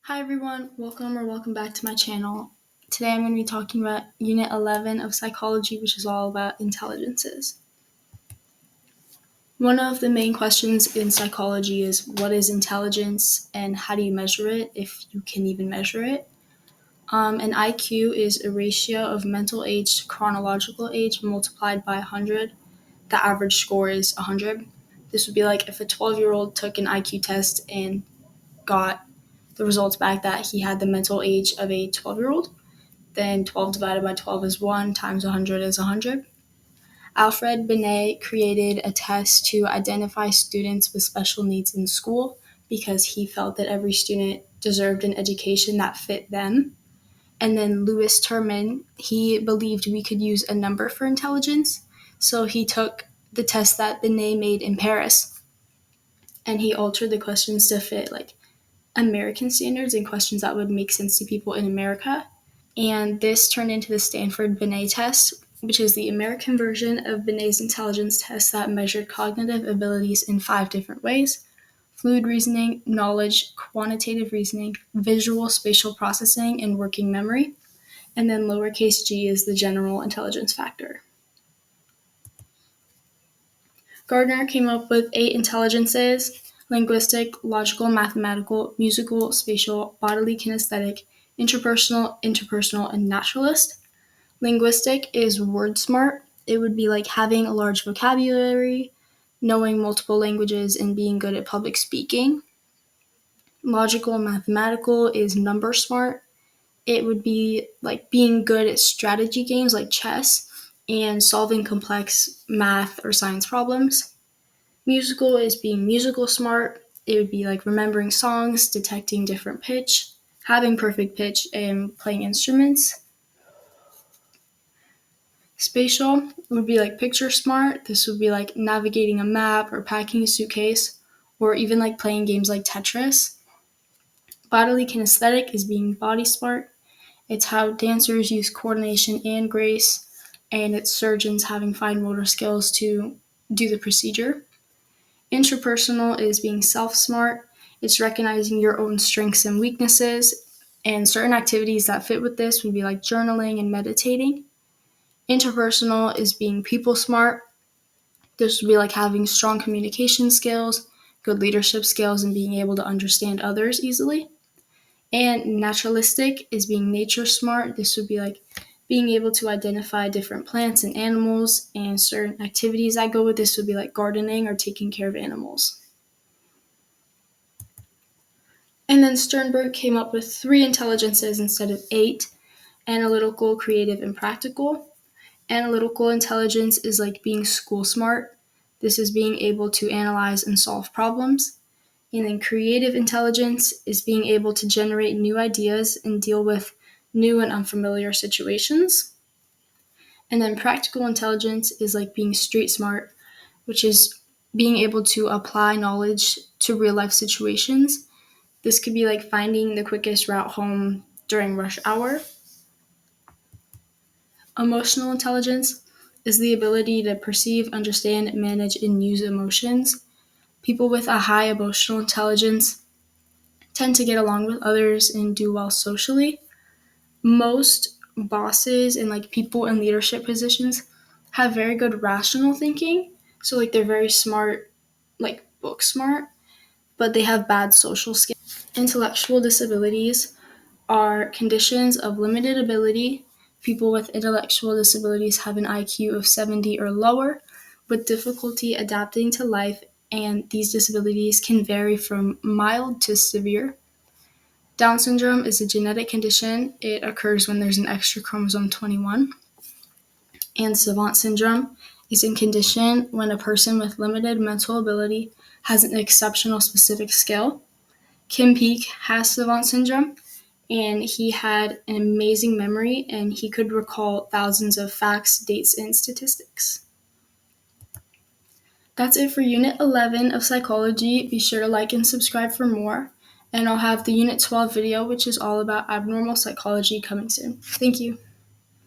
Hi everyone, welcome back to my channel. Today I'm going to be talking about Unit 11 of Psychology, which is all about intelligences. One of the main questions in psychology is what is intelligence and how do you measure it, if you can even measure it. An IQ is a ratio of mental age to chronological age multiplied by 100. The average score is 100. This would be like if a 12-year-old took an IQ test and got the results back that he had the mental age of a 12-year-old, then 12 divided by 12 is 1 times 100 is 100. Alfred Binet created a test to identify students with special needs in school because he felt that every student deserved an education that fit them. And then Louis Terman, he believed we could use a number for intelligence, so he took the test that Binet made in Paris and he altered the questions to fit like American standards and questions that would make sense to people in America. And this turned into the Stanford Binet test, which is the American version of Binet's intelligence test that measured cognitive abilities in 5 different ways: fluid reasoning, knowledge, quantitative reasoning, visual spatial processing, and working memory. And then lowercase g is the general intelligence factor. Gardner came up with 8 intelligences: linguistic, logical, mathematical, musical, spatial, bodily kinesthetic, interpersonal, and naturalist. Linguistic is word smart. It would be like having a large vocabulary, knowing multiple languages, and being good at public speaking. Logical and mathematical is number smart. It would be like being good at strategy games like chess and solving complex math or science problems. Musical is being musical smart. It would be like remembering songs, detecting different pitch, having perfect pitch, and playing instruments. Spatial would be like picture smart. This would be like navigating a map or packing a suitcase, or even like playing games like Tetris. Bodily kinesthetic is being body smart. It's how dancers use coordination and grace, and it's surgeons having fine motor skills to do the procedure. Interpersonal is being self-smart. It's recognizing your own strengths and weaknesses, and certain activities that fit with this would be like journaling and meditating. Interpersonal is being people smart. This would be like having strong communication skills, good leadership skills, and being able to understand others easily. And naturalistic is being nature smart. This would be like being able to identify different plants and animals, and certain activities that go with this would be like gardening or taking care of animals. And then Sternberg came up with 3 intelligences instead of 8: analytical, creative, and practical. Analytical intelligence is like being school smart. This is being able to analyze and solve problems. And then creative intelligence is being able to generate new ideas and deal with new and unfamiliar situations. And then practical intelligence is like being street smart, which is being able to apply knowledge to real life situations. This could be like finding the quickest route home during rush hour. Emotional intelligence is the ability to perceive, understand, manage, and use emotions. People with a high emotional intelligence tend to get along with others and do well socially. Most bosses and like people in leadership positions have very good rational thinking. So like they're very smart, like book smart, but they have bad social skills. Intellectual disabilities are conditions of limited ability. People with intellectual disabilities have an IQ of 70 or lower, with difficulty adapting to life, and these disabilities can vary from mild to severe. Down syndrome is a genetic condition. It occurs when there's an extra chromosome 21. And savant syndrome is a condition when a person with limited mental ability has an exceptional specific skill. Kim Peek has savant syndrome, and he had an amazing memory, and he could recall thousands of facts, dates, and statistics. That's it for Unit 11 of Psychology. Be sure to like and subscribe for more, and I'll have the Unit 12 video, which is all about abnormal psychology, coming soon. Thank you.